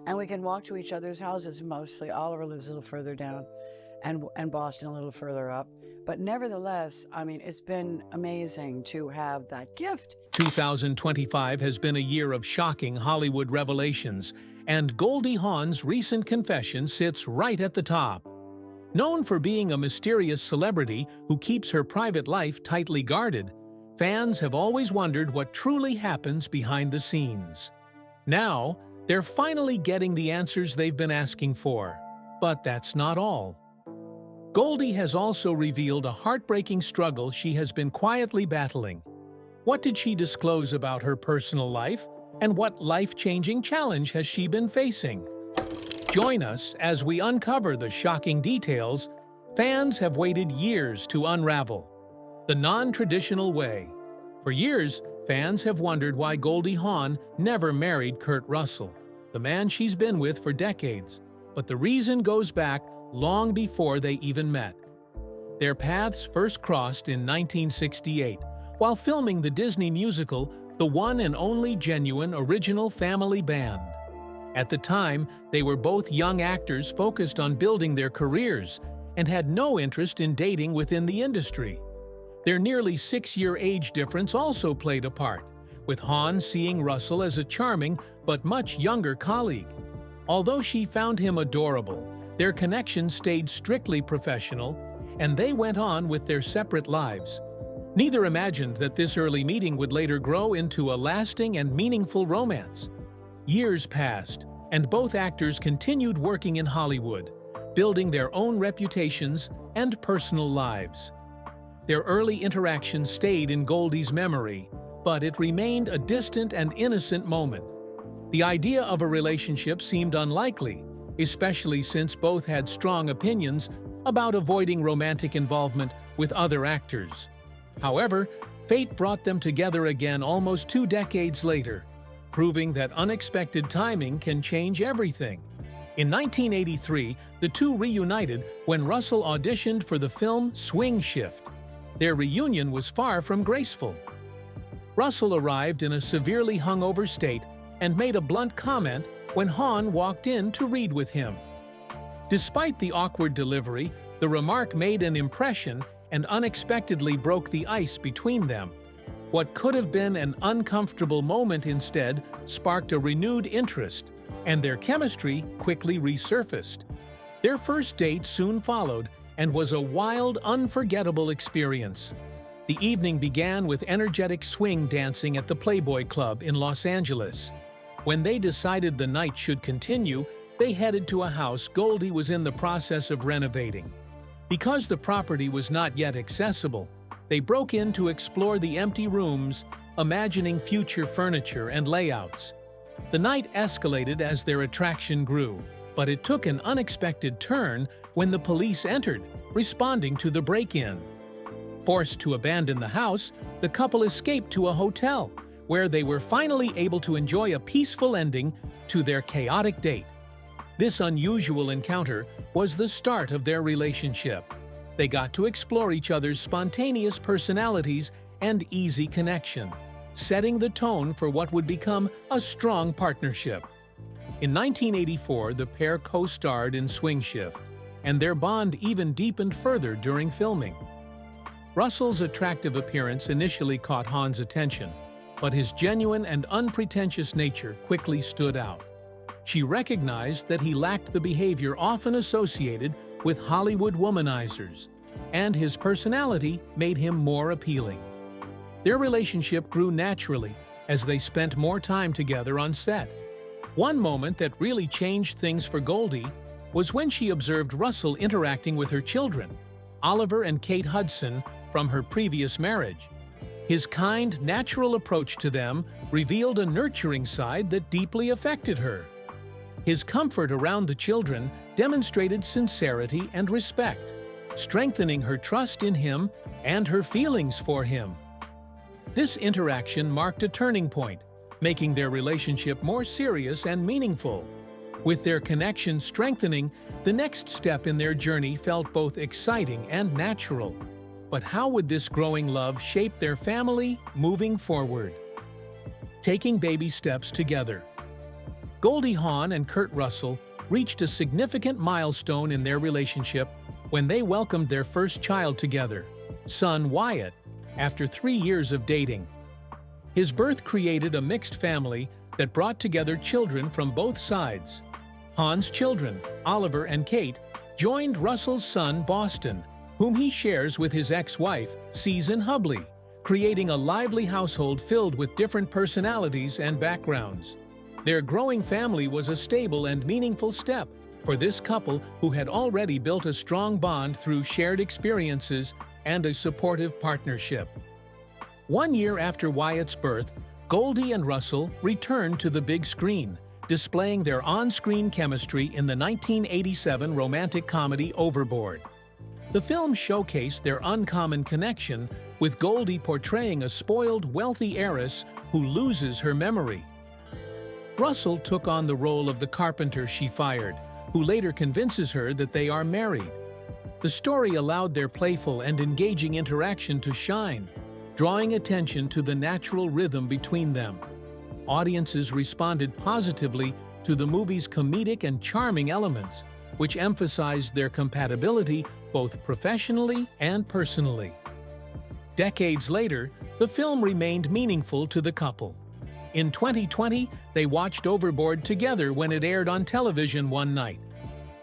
and we can walk to each other's houses mostly. Oliver lives a little further down, and Boston a little further up. But nevertheless, I mean, it's been amazing to have that gift. 2025 has been a year of shocking Hollywood revelations, and Goldie Hawn's recent confession sits right at the top. Known for being a mysterious celebrity who keeps her private life tightly guarded, fans have always wondered what truly happens behind the scenes. Now, they're finally getting the answers they've been asking for. But that's not all. Goldie has also revealed a heartbreaking struggle she has been quietly battling. What did she disclose about her personal life, and what life-changing challenge has she been facing? Join us as we uncover the shocking details fans have waited years to unravel. The non-traditional way. For years, fans have wondered why Goldie Hawn never married Kurt Russell, the man she's been with for decades. But the reason goes back long before they even met. Their paths first crossed in 1968, while filming the Disney musical, The One and Only Genuine Original Family Band. At the time, they were both young actors focused on building their careers and had no interest in dating within the industry. Their nearly 6-year age difference also played a part, with Hawn seeing Russell as a charming but much younger colleague. Although she found him adorable, their connection stayed strictly professional, and they went on with their separate lives. Neither imagined that this early meeting would later grow into a lasting and meaningful romance. Years passed, and both actors continued working in Hollywood, building their own reputations and personal lives. Their early interaction stayed in Goldie's memory, but it remained a distant and innocent moment. The idea of a relationship seemed unlikely, especially since both had strong opinions about avoiding romantic involvement with other actors. However, fate brought them together again almost 2 decades later, proving that unexpected timing can change everything. In 1983, the two reunited when Russell auditioned for the film Swing Shift. Their reunion was far from graceful. Russell arrived in a severely hungover state and made a blunt comment when Hawn walked in to read with him. Despite the awkward delivery, the remark made an impression and unexpectedly broke the ice between them. What could have been an uncomfortable moment instead sparked a renewed interest, and their chemistry quickly resurfaced. Their first date soon followed and was a wild, unforgettable experience. The evening began with energetic swing dancing at the Playboy Club in Los Angeles. When they decided the night should continue, they headed to a house Goldie was in the process of renovating. Because the property was not yet accessible, they broke in to explore the empty rooms, imagining future furniture and layouts. The night escalated as their attraction grew, but it took an unexpected turn when the police entered, responding to the break-in. Forced to abandon the house, the couple escaped to a hotel, where they were finally able to enjoy a peaceful ending to their chaotic date. This unusual encounter was the start of their relationship. They got to explore each other's spontaneous personalities and easy connection, setting the tone for what would become a strong partnership. In 1984, the pair co-starred in Swing Shift, and their bond even deepened further during filming. Russell's attractive appearance initially caught Hawn's attention, but his genuine and unpretentious nature quickly stood out. She recognized that he lacked the behavior often associated with Hollywood womanizers, and his personality made him more appealing. Their relationship grew naturally as they spent more time together on set. One moment that really changed things for Goldie was when she observed Russell interacting with her children, Oliver and Kate Hudson, from her previous marriage. His kind, natural approach to them revealed a nurturing side that deeply affected her. His comfort around the children demonstrated sincerity and respect, strengthening her trust in him and her feelings for him. This interaction marked a turning point, making their relationship more serious and meaningful. With their connection strengthening, the next step in their journey felt both exciting and natural. But how would this growing love shape their family moving forward? Taking baby steps together. Goldie Hawn and Kurt Russell reached a significant milestone in their relationship when they welcomed their first child together, son Wyatt, after 3 years of dating. His birth created a mixed family that brought together children from both sides. Hawn's children, Oliver and Kate, joined Russell's son Boston, whom he shares with his ex-wife, Susan Hubley, creating a lively household filled with different personalities and backgrounds. Their growing family was a stable and meaningful step for this couple who had already built a strong bond through shared experiences and a supportive partnership. 1 year after Wyatt's birth, Goldie and Russell returned to the big screen, displaying their on-screen chemistry in the 1987 romantic comedy Overboard. The film showcased their uncommon connection, with Goldie portraying a spoiled, wealthy heiress who loses her memory. Russell took on the role of the carpenter she fired, who later convinces her that they are married. The story allowed their playful and engaging interaction to shine, drawing attention to the natural rhythm between them. Audiences responded positively to the movie's comedic and charming elements, which emphasized their compatibility both professionally and personally. Decades later, the film remained meaningful to the couple. In 2020, they watched Overboard together when it aired on television one night.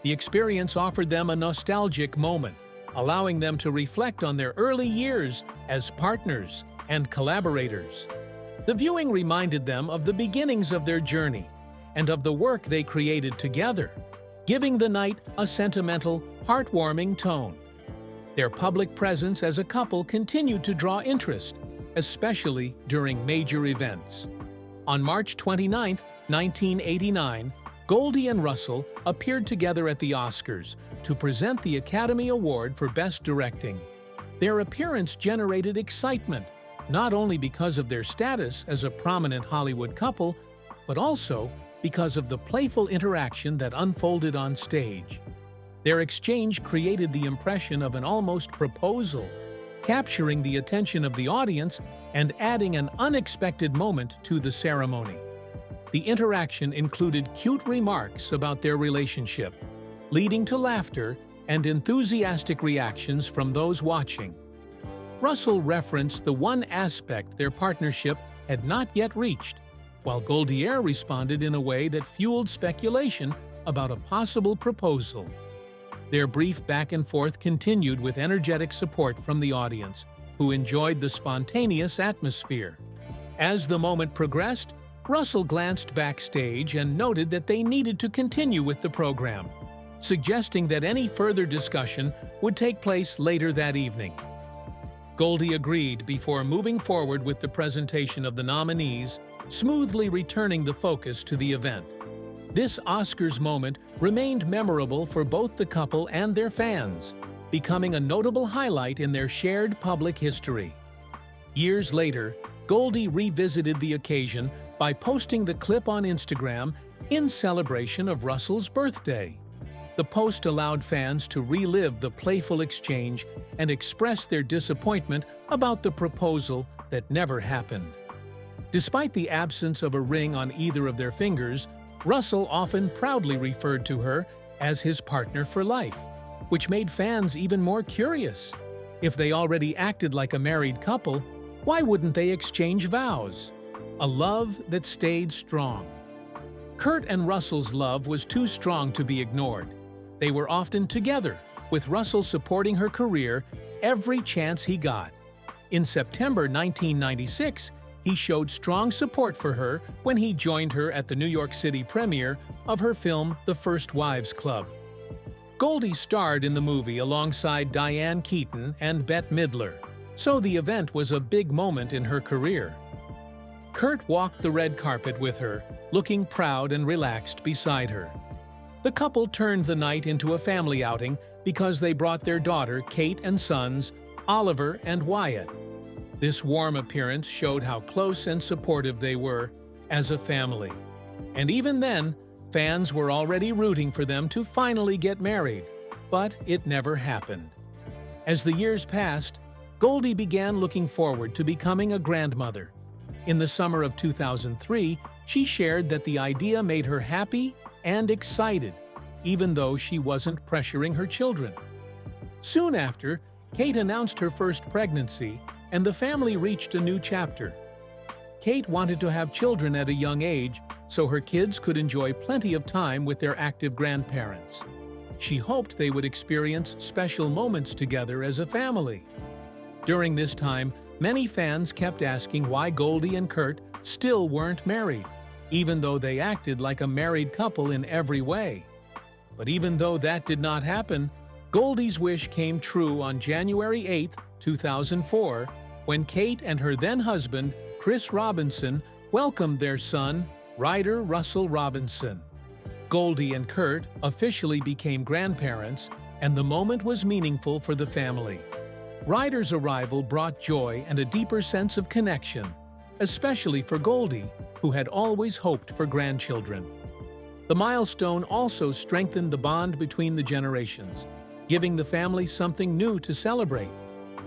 The experience offered them a nostalgic moment, allowing them to reflect on their early years as partners and collaborators. The viewing reminded them of the beginnings of their journey and of the work they created together, giving the night a sentimental, heartwarming tone. Their public presence as a couple continued to draw interest, especially during major events. On March 29, 1989, Goldie and Russell appeared together at the Oscars to present the Academy Award for Best Directing. Their appearance generated excitement, not only because of their status as a prominent Hollywood couple, but also because of the playful interaction that unfolded on stage. Their exchange created the impression of an almost proposal, capturing the attention of the audience and adding an unexpected moment to the ceremony. The interaction included cute remarks about their relationship, leading to laughter and enthusiastic reactions from those watching. Russell referenced the one aspect their partnership had not yet reached, while Goldie responded in a way that fueled speculation about a possible proposal. Their brief back and forth continued with energetic support from the audience, who enjoyed the spontaneous atmosphere. As the moment progressed, Russell glanced backstage and noted that they needed to continue with the program, suggesting that any further discussion would take place later that evening. Goldie agreed before moving forward with the presentation of the nominees, smoothly returning the focus to the event. This Oscars moment remained memorable for both the couple and their fans, becoming a notable highlight in their shared public history. Years later, Goldie revisited the occasion by posting the clip on Instagram in celebration of Russell's birthday. The post allowed fans to relive the playful exchange and express their disappointment about the proposal that never happened. Despite the absence of a ring on either of their fingers, Russell often proudly referred to her as his partner for life, which made fans even more curious. If they already acted like a married couple, why wouldn't they exchange vows? A love that stayed strong. Kurt and Russell's love was too strong to be ignored. They were often together, with Russell supporting her career every chance he got. In September 1996, he showed strong support for her when he joined her at the New York City premiere of her film The First Wives Club. Goldie starred in the movie alongside Diane Keaton and Bette Midler, so the event was a big moment in her career. Kurt walked the red carpet with her, looking proud and relaxed beside her. The couple turned the night into a family outing because they brought their daughter, Kate, and sons, Oliver and Wyatt. This warm appearance showed how close and supportive they were as a family. And even then, fans were already rooting for them to finally get married, but it never happened. As the years passed, Goldie began looking forward to becoming a grandmother. In the summer of 2003, She shared that the idea made her happy and excited, even though she wasn't pressuring her children. Soon after, Kate announced her first pregnancy, and the family reached a new chapter. Kate wanted to have children at a young age so her kids could enjoy plenty of time with their active grandparents. She hoped they would experience special moments together as a family. During this time, many fans kept asking why Goldie and Kurt still weren't married, even though they acted like a married couple in every way. But even though that did not happen, Goldie's wish came true on January 8, 2004, when Kate and her then-husband, Chris Robinson, welcomed their son, Ryder Russell Robinson. Goldie and Kurt officially became grandparents, and the moment was meaningful for the family. Ryder's arrival brought joy and a deeper sense of connection, especially for Goldie, who had always hoped for grandchildren. The milestone also strengthened the bond between the generations, giving the family something new to celebrate.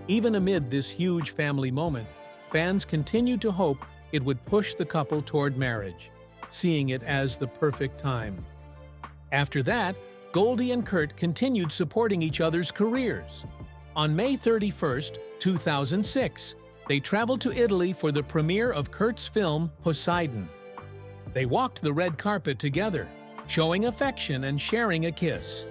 Even amid this huge family moment, fans continued to hope it would push the couple toward marriage, seeing it as the perfect time. After that, Goldie and Kurt continued supporting each other's careers. On May 31, 2006, they traveled to Italy for the premiere of Kurt's film Poseidon. They walked the red carpet together, showing affection and sharing a kiss.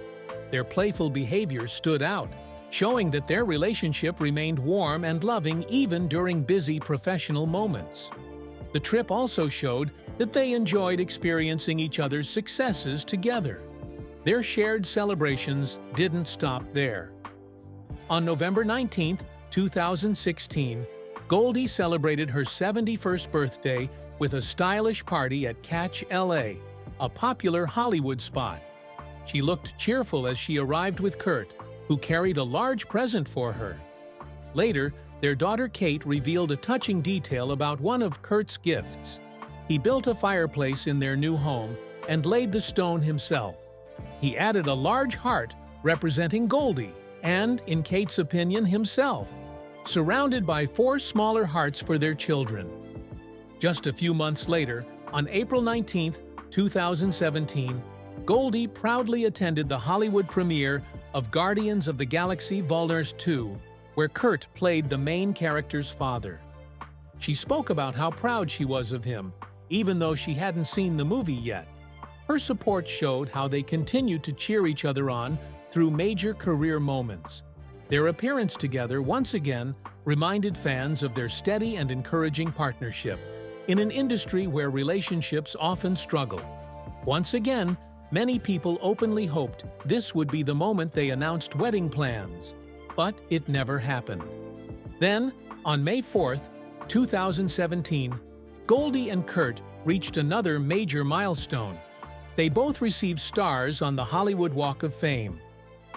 Their playful behavior stood out, showing that their relationship remained warm and loving even during busy professional moments. The trip also showed that they enjoyed experiencing each other's successes together. Their shared celebrations didn't stop there. On November 19, 2016, Goldie celebrated her 71st birthday with a stylish party at Catch LA, a popular Hollywood spot. She looked cheerful as she arrived with Kurt, who carried a large present for her. Later, their daughter Kate revealed a touching detail about one of Kurt's gifts. He built a fireplace in their new home and laid the stone himself. He added a large heart representing Goldie and, in Kate's opinion, himself, surrounded by 4 smaller hearts for their children. Just a few months later, on April 19, 2017, Goldie proudly attended the Hollywood premiere of Guardians of the Galaxy Vol. 2, where Kurt played the main character's father. She spoke about how proud she was of him, even though she hadn't seen the movie yet. Her support showed how they continued to cheer each other on through major career moments. Their appearance together once again reminded fans of their steady and encouraging partnership in an industry where relationships often struggle. Once again, many people openly hoped this would be the moment they announced wedding plans, but it never happened. Then, on May 4, 2017, Goldie and Kurt reached another major milestone. They both received stars on the Hollywood Walk of Fame.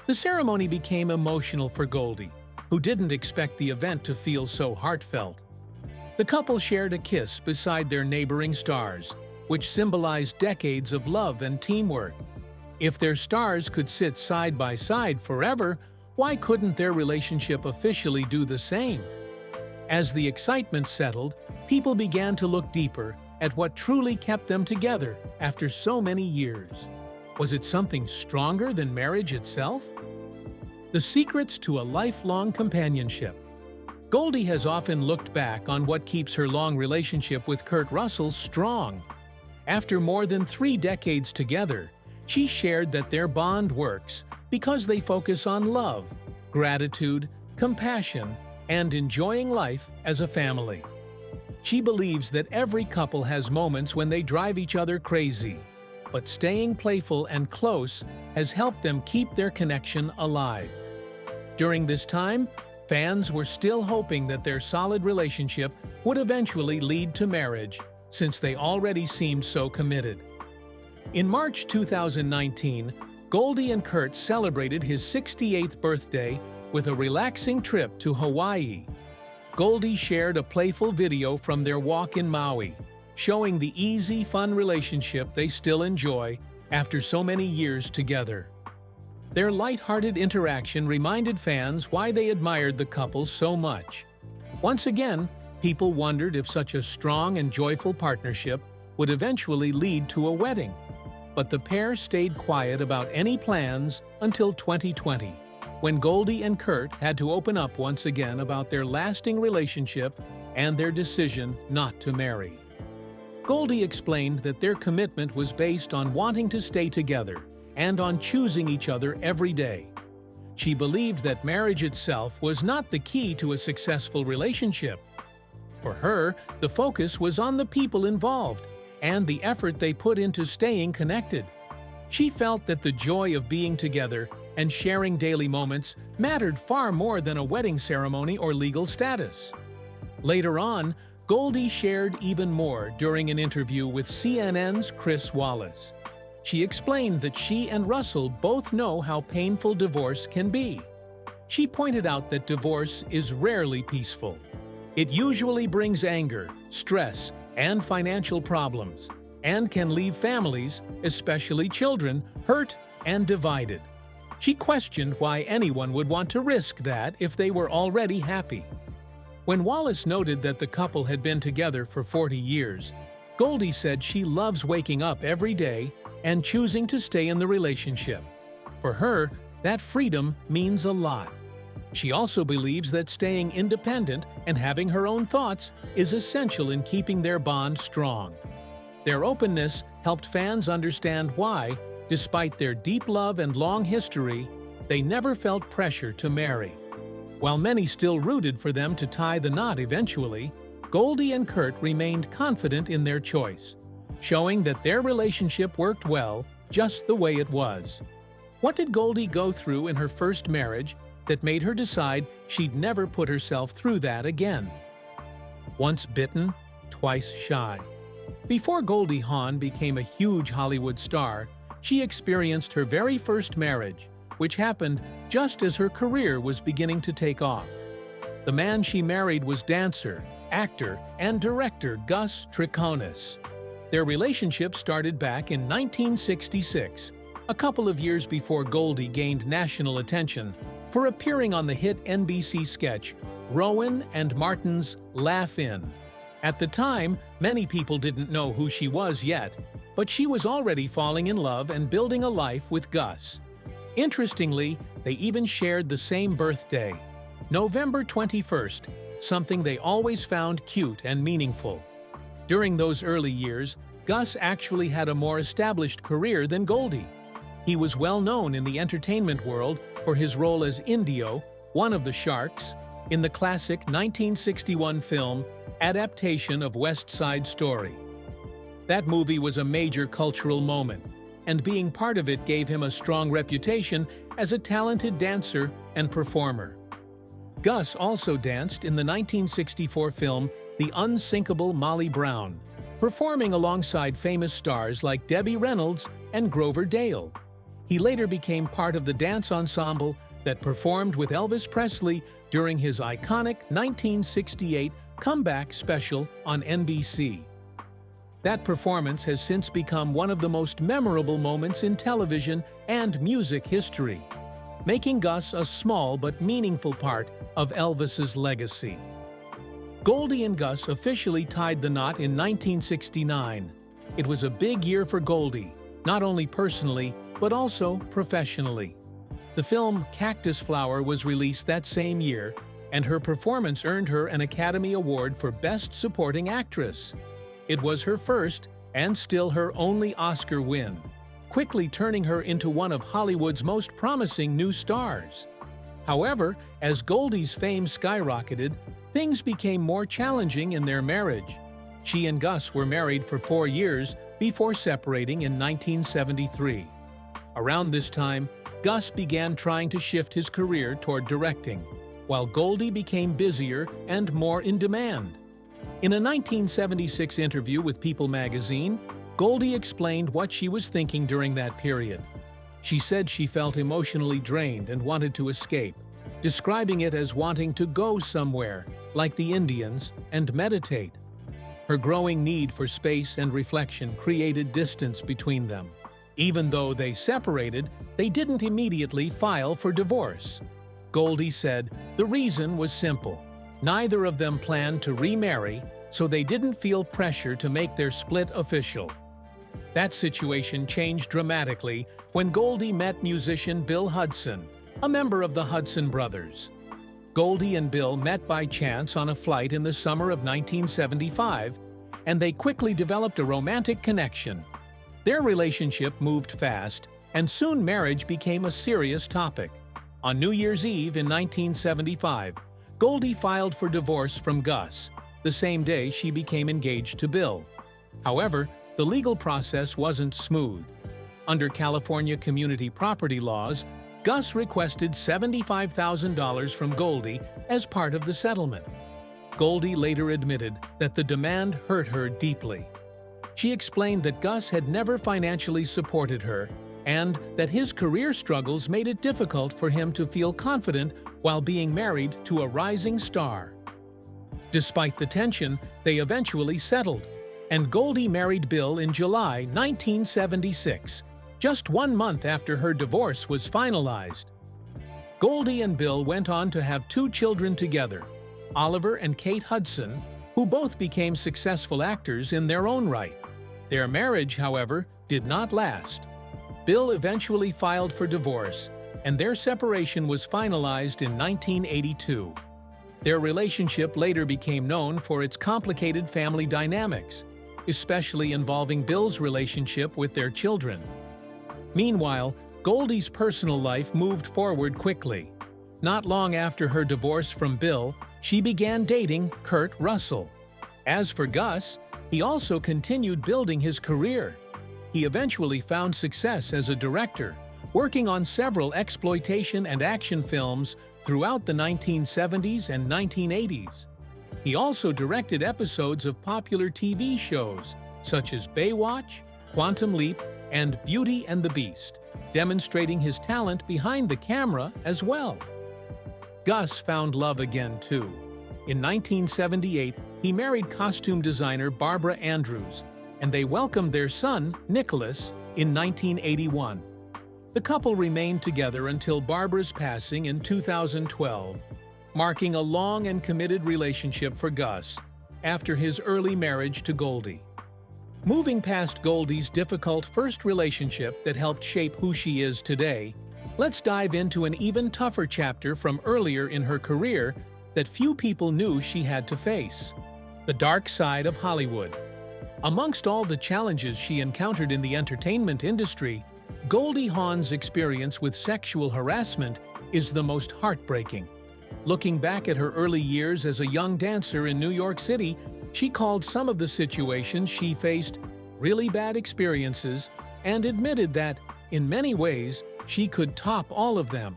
The ceremony became emotional for Goldie, who didn't expect the event to feel so heartfelt. The couple shared a kiss beside their neighboring stars, which symbolized decades of love and teamwork. If their stars could sit side by side forever, why couldn't their relationship officially do the same? As the excitement settled, people began to look deeper at what truly kept them together after so many years. Was it something stronger than marriage itself? The secrets to a lifelong companionship. Goldie has often looked back on what keeps her long relationship with Kurt Russell strong. After more than 3 decades together, she shared that their bond works because they focus on love, gratitude, compassion, and enjoying life as a family. She believes that every couple has moments when they drive each other crazy, but staying playful and close has helped them keep their connection alive. During this time, fans were still hoping that their solid relationship would eventually lead to marriage, since they already seemed so committed. In March 2019, Goldie and Kurt celebrated his 68th birthday with a relaxing trip to Hawaii. Goldie shared a playful video from their walk in Maui, showing the easy, fun relationship they still enjoy after so many years together. Their lighthearted interaction reminded fans why they admired the couple so much. Once again, people wondered if such a strong and joyful partnership would eventually lead to a wedding. But the pair stayed quiet about any plans until 2020, when Goldie and Kurt had to open up once again about their lasting relationship and their decision not to marry. Goldie explained that their commitment was based on wanting to stay together and on choosing each other every day. She believed that marriage itself was not the key to a successful relationship. For her, the focus was on the people involved and the effort they put into staying connected. She felt that the joy of being together and sharing daily moments mattered far more than a wedding ceremony or legal status. Later on, Goldie shared even more during an interview with CNN's Chris Wallace. She explained that she and Russell both know how painful divorce can be. She pointed out that divorce is rarely peaceful. It usually brings anger, stress, and financial problems, and can leave families, especially children, hurt and divided. She questioned why anyone would want to risk that if they were already happy. When Wallace noted that the couple had been together for 40 years, Goldie said she loves waking up every day and choosing to stay in the relationship. For her, that freedom means a lot. She also believes that staying independent and having her own thoughts is essential in keeping their bond strong. Their openness helped fans understand why, despite their deep love and long history, they never felt pressure to marry. While many still rooted for them to tie the knot eventually, Goldie and Kurt remained confident in their choice, showing that their relationship worked well just the way it was. What did Goldie go through in her first marriage that made her decide she'd never put herself through that again? Once bitten, twice shy. Before Goldie Hawn became a huge Hollywood star, she experienced her very first marriage, which happened just as her career was beginning to take off. The man she married was dancer, actor, and director Gus Triconis. Their relationship started back in 1966, a couple of years before Goldie gained national attention for appearing on the hit NBC sketch Rowan and Martin's Laugh-In. At the time, many people didn't know who she was yet, but she was already falling in love and building a life with Gus. Interestingly, they even shared the same birthday, November 21st, something they always found cute and meaningful. During those early years, Gus actually had a more established career than Goldie. He was well known in the entertainment world for his role as Indio, one of the Sharks, in the classic 1961 film adaptation of West Side Story. That movie was a major cultural moment, and being part of it gave him a strong reputation as a talented dancer and performer. Gus also danced in the 1964 film The Unsinkable Molly Brown, performing alongside famous stars like Debbie Reynolds and Grover Dale. He later became part of the dance ensemble that performed with Elvis Presley during his iconic 1968 comeback special on NBC. That performance has since become one of the most memorable moments in television and music history, making Gus a small but meaningful part of Elvis's legacy. Goldie and Gus officially tied the knot in 1969. It was a big year for Goldie, not only personally, but also professionally. The film Cactus Flower was released that same year, and her performance earned her an Academy Award for Best Supporting Actress. It was her first, and still her only Oscar win, quickly turning her into one of Hollywood's most promising new stars. However, as Goldie's fame skyrocketed, things became more challenging in their marriage. She and Gus were married for 4 years before separating in 1973. Around this time, Gus began trying to shift his career toward directing, while Goldie became busier and more in demand. In a 1976 interview with People magazine, Goldie explained what she was thinking during that period. She said she felt emotionally drained and wanted to escape, describing it as wanting to go somewhere, like the Indians, and meditate. Her growing need for space and reflection created distance between them. Even though they separated, they didn't immediately file for divorce. Goldie said the reason was simple. Neither of them planned to remarry, so they didn't feel pressure to make their split official. That situation changed dramatically when Goldie met musician Bill Hudson, a member of the Hudson Brothers. Goldie and Bill met by chance on a flight in the summer of 1975, and they quickly developed a romantic connection. Their relationship moved fast, and soon marriage became a serious topic. On New Year's Eve in 1975, Goldie filed for divorce from Gus, the same day she became engaged to Bill. However, the legal process wasn't smooth. Under California community property laws, Gus requested $75,000 from Goldie as part of the settlement. Goldie later admitted that the demand hurt her deeply. She explained that Gus had never financially supported her and that his career struggles made it difficult for him to feel confident while being married to a rising star. Despite the tension, they eventually settled, and Goldie married Bill in July 1976, just 1 month after her divorce was finalized. Goldie and Bill went on to have 2 children together, Oliver and Kate Hudson, who both became successful actors in their own right. Their marriage, however, did not last. Bill eventually filed for divorce, and their separation was finalized in 1982. Their relationship later became known for its complicated family dynamics, especially involving Bill's relationship with their children. Meanwhile, Goldie's personal life moved forward quickly. Not long after her divorce from Bill, she began dating Kurt Russell. As for Gus, he also continued building his career. He eventually found success as a director, working on several exploitation and action films throughout the 1970s and 1980s. He also directed episodes of popular TV shows such as Baywatch, Quantum Leap, and Beauty and the Beast, demonstrating his talent behind the camera as well. Gus found love again too. In 1978, he married costume designer Barbara Andrews, and they welcomed their son, Nicholas, in 1981. The couple remained together until Barbara's passing in 2012, marking a long and committed relationship for Gus after his early marriage to Goldie. Moving past Goldie's difficult first relationship that helped shape who she is today, let's dive into an even tougher chapter from earlier in her career that few people knew she had to face: the dark side of Hollywood. Amongst all the challenges she encountered in the entertainment industry, Goldie Hawn's experience with sexual harassment is the most heartbreaking. Looking back at her early years as a young dancer in New York City, she called some of the situations she faced really bad experiences and admitted that, in many ways, she could top all of them.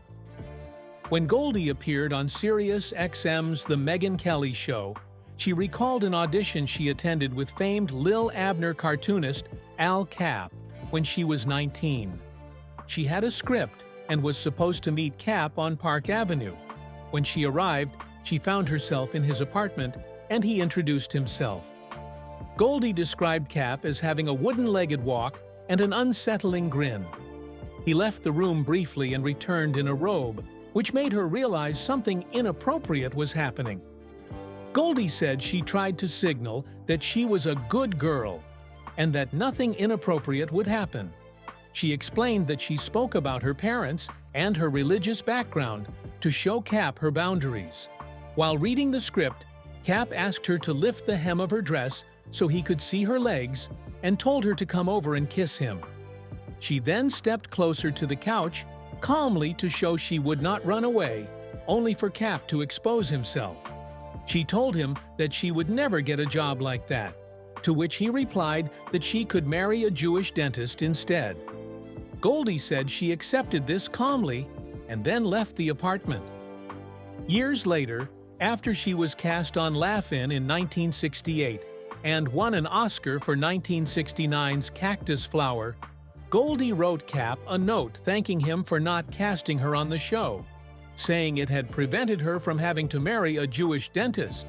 When Goldie appeared on Sirius XM's The Megyn Kelly Show, she recalled an audition she attended with famed Lil Abner cartoonist Al Cap when she was 19. She had a script and was supposed to meet Cap on Park Avenue. When she arrived, she found herself in his apartment, and he introduced himself. Goldie described Cap as having a wooden-legged walk and an unsettling grin. He left the room briefly and returned in a robe, which made her realize something inappropriate was happening. Goldie said she tried to signal that she was a good girl and that nothing inappropriate would happen. She explained that she spoke about her parents and her religious background to show Cap her boundaries. While reading the script, Cap asked her to lift the hem of her dress so he could see her legs and told her to come over and kiss him. She then stepped closer to the couch, calmly to show she would not run away, only for Cap to expose himself. She told him that she would never get a job like that, to which he replied that she could marry a Jewish dentist instead. Goldie said she accepted this calmly and then left the apartment. Years later, after she was cast on Laugh-In 1968 and won an Oscar for 1969's Cactus Flower, Goldie wrote Cap a note thanking him for not casting her on the show, saying it had prevented her from having to marry a Jewish dentist.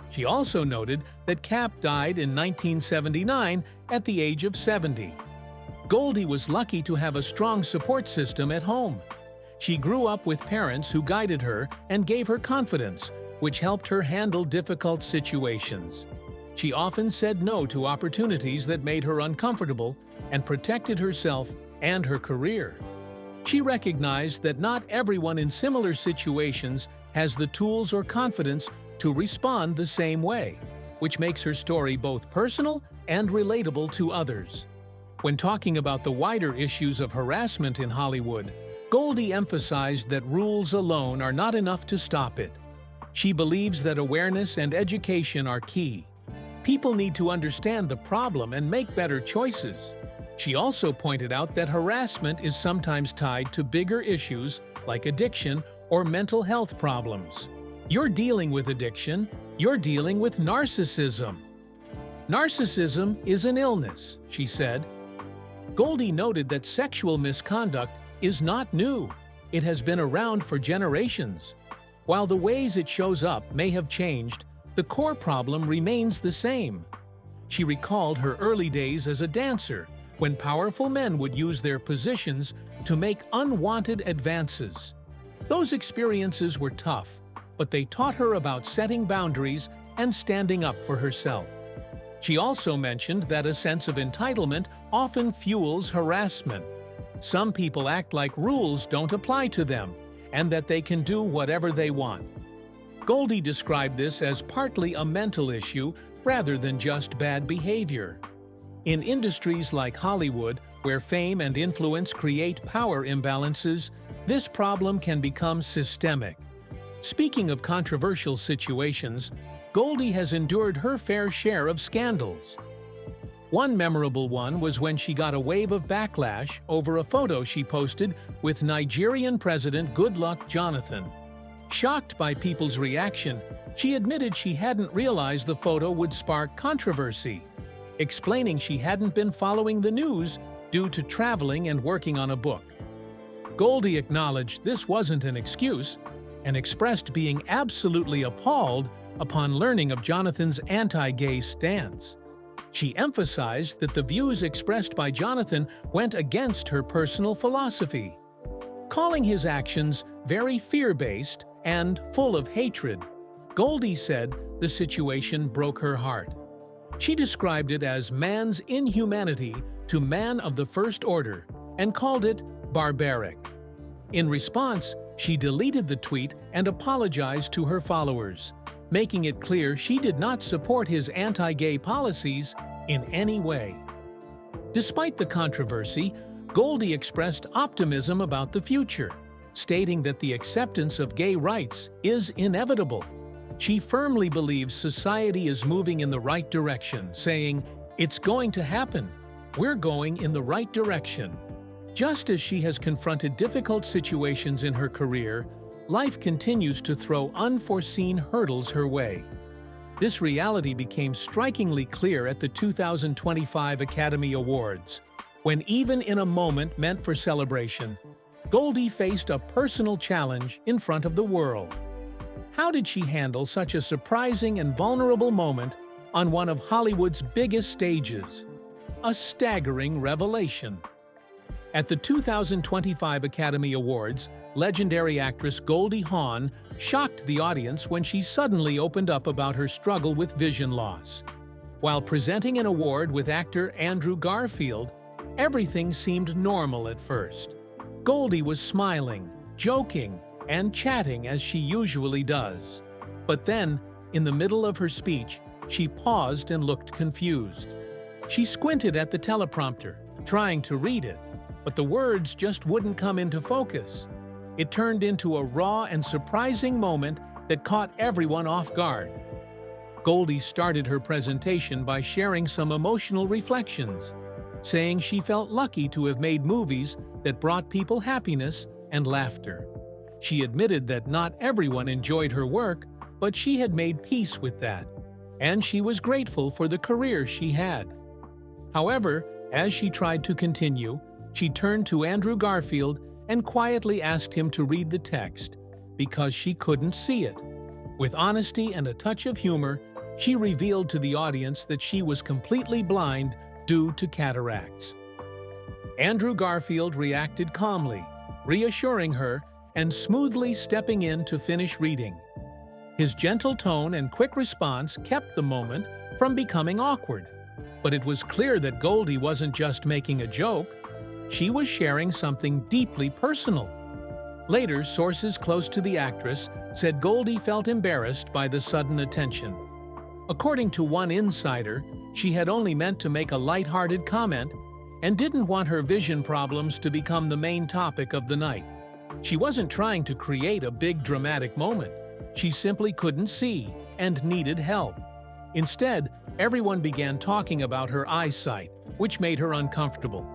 She also noted that Cap died in 1979 at the age of 70. Goldie was lucky to have a strong support system at home. She grew up with parents who guided her and gave her confidence, which helped her handle difficult situations. She often said no to opportunities that made her uncomfortable and protected herself and her career. She recognized that not everyone in similar situations has the tools or confidence to respond the same way, which makes her story both personal and relatable to others. When talking about the wider issues of harassment in Hollywood, Goldie emphasized that rules alone are not enough to stop it. She believes that awareness and education are key. People need to understand the problem and make better choices. She also pointed out that harassment is sometimes tied to bigger issues like addiction or mental health problems. You're dealing with addiction, you're dealing with narcissism. Narcissism is an illness, she said. Goldie noted that sexual misconduct is not new. It has been around for generations. While the ways it shows up may have changed, the core problem remains the same. She recalled her early days as a dancer, when powerful men would use their positions to make unwanted advances. Those experiences were tough, but they taught her about setting boundaries and standing up for herself. She also mentioned that a sense of entitlement often fuels harassment. Some people act like rules don't apply to them, and that they can do whatever they want. Goldie described this as partly a mental issue rather than just bad behavior. In industries like Hollywood, where fame and influence create power imbalances, this problem can become systemic. Speaking of controversial situations, Goldie has endured her fair share of scandals. One memorable one was when she got a wave of backlash over a photo she posted with Nigerian President Goodluck Jonathan. Shocked by people's reaction, she admitted she hadn't realized the photo would spark controversy, explaining she hadn't been following the news due to traveling and working on a book. Goldie acknowledged this wasn't an excuse and expressed being absolutely appalled upon learning of Jonathan's anti-gay stance. She emphasized that the views expressed by Jonathan went against her personal philosophy, calling his actions very fear-based and full of hatred. Goldie said the situation broke her heart. She described it as man's inhumanity to man of the first order and called it barbaric. In response, she deleted the tweet and apologized to her followers, making it clear she did not support his anti-gay policies in any way. Despite the controversy, Goldie expressed optimism about the future, stating that the acceptance of gay rights is inevitable. She firmly believes society is moving in the right direction, saying, "It's going to happen. We're going in the right direction." Just as she has confronted difficult situations in her career, life continues to throw unforeseen hurdles her way. This reality became strikingly clear at the 2025 Academy Awards, when even in a moment meant for celebration, Goldie faced a personal challenge in front of the world. How did she handle such a surprising and vulnerable moment on one of Hollywood's biggest stages? A staggering revelation. At the 2025 Academy Awards, legendary actress Goldie Hawn shocked the audience when she suddenly opened up about her struggle with vision loss. While presenting an award with actor Andrew Garfield, everything seemed normal at first. Goldie was smiling, joking, and chatting as she usually does. But then, in the middle of her speech, she paused and looked confused. She squinted at the teleprompter, trying to read it, but the words just wouldn't come into focus. It turned into a raw and surprising moment that caught everyone off guard. Goldie started her presentation by sharing some emotional reflections, saying she felt lucky to have made movies that brought people happiness and laughter. She admitted that not everyone enjoyed her work, but she had made peace with that, and she was grateful for the career she had. However, as she tried to continue, she turned to Andrew Garfield and quietly asked him to read the text, because she couldn't see it. With honesty and a touch of humor, she revealed to the audience that she was completely blind due to cataracts. Andrew Garfield reacted calmly, reassuring her and smoothly stepping in to finish reading. His gentle tone and quick response kept the moment from becoming awkward. But it was clear that Goldie wasn't just making a joke. She was sharing something deeply personal. Later, sources close to the actress said Goldie felt embarrassed by the sudden attention. According to one insider, she had only meant to make a lighthearted comment and didn't want her vision problems to become the main topic of the night. She wasn't trying to create a big dramatic moment. She simply couldn't see and needed help. Instead, everyone began talking about her eyesight, which made her uncomfortable.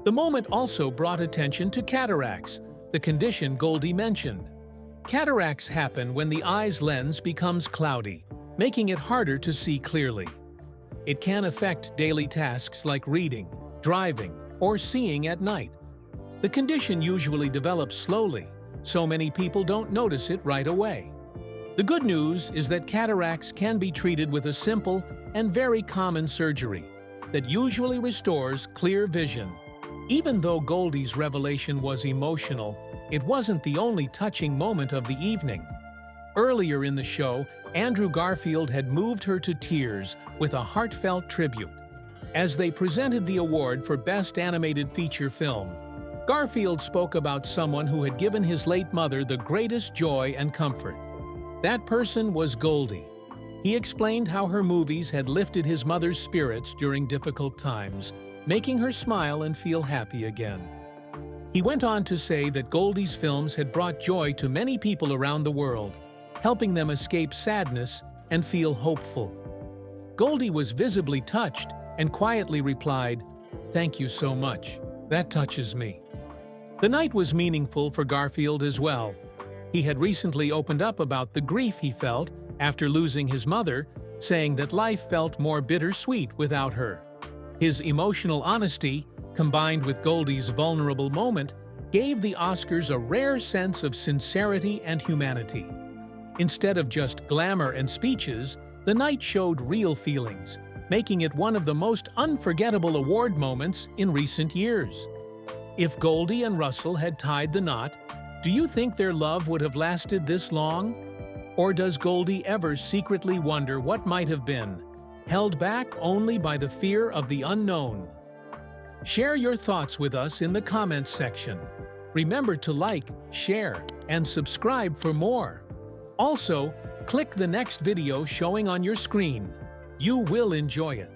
The moment also brought attention to cataracts, the condition Goldie mentioned. Cataracts happen when the eye's lens becomes cloudy, making it harder to see clearly. It can affect daily tasks like reading, driving, or seeing at night. The condition usually develops slowly, so many people don't notice it right away. The good news is that cataracts can be treated with a simple and very common surgery that usually restores clear vision. Even though Goldie's revelation was emotional, it wasn't the only touching moment of the evening. Earlier in the show, Andrew Garfield had moved her to tears with a heartfelt tribute. As they presented the award for Best Animated Feature Film, Garfield spoke about someone who had given his late mother the greatest joy and comfort. That person was Goldie. He explained how her movies had lifted his mother's spirits during difficult times, making her smile and feel happy again. He went on to say that Goldie's films had brought joy to many people around the world, helping them escape sadness and feel hopeful. Goldie was visibly touched and quietly replied, "Thank you so much. That touches me." The night was meaningful for Garfield as well. He had recently opened up about the grief he felt after losing his mother, saying that life felt more bittersweet without her. His emotional honesty, combined with Goldie's vulnerable moment, gave the Oscars a rare sense of sincerity and humanity. Instead of just glamour and speeches, the night showed real feelings, making it one of the most unforgettable award moments in recent years. If Goldie and Russell had tied the knot, do you think their love would have lasted this long? Or does Goldie ever secretly wonder what might have been, held back only by the fear of the unknown? Share your thoughts with us in the comments section. Remember to like, share, and subscribe for more. Also, click the next video showing on your screen. You will enjoy it.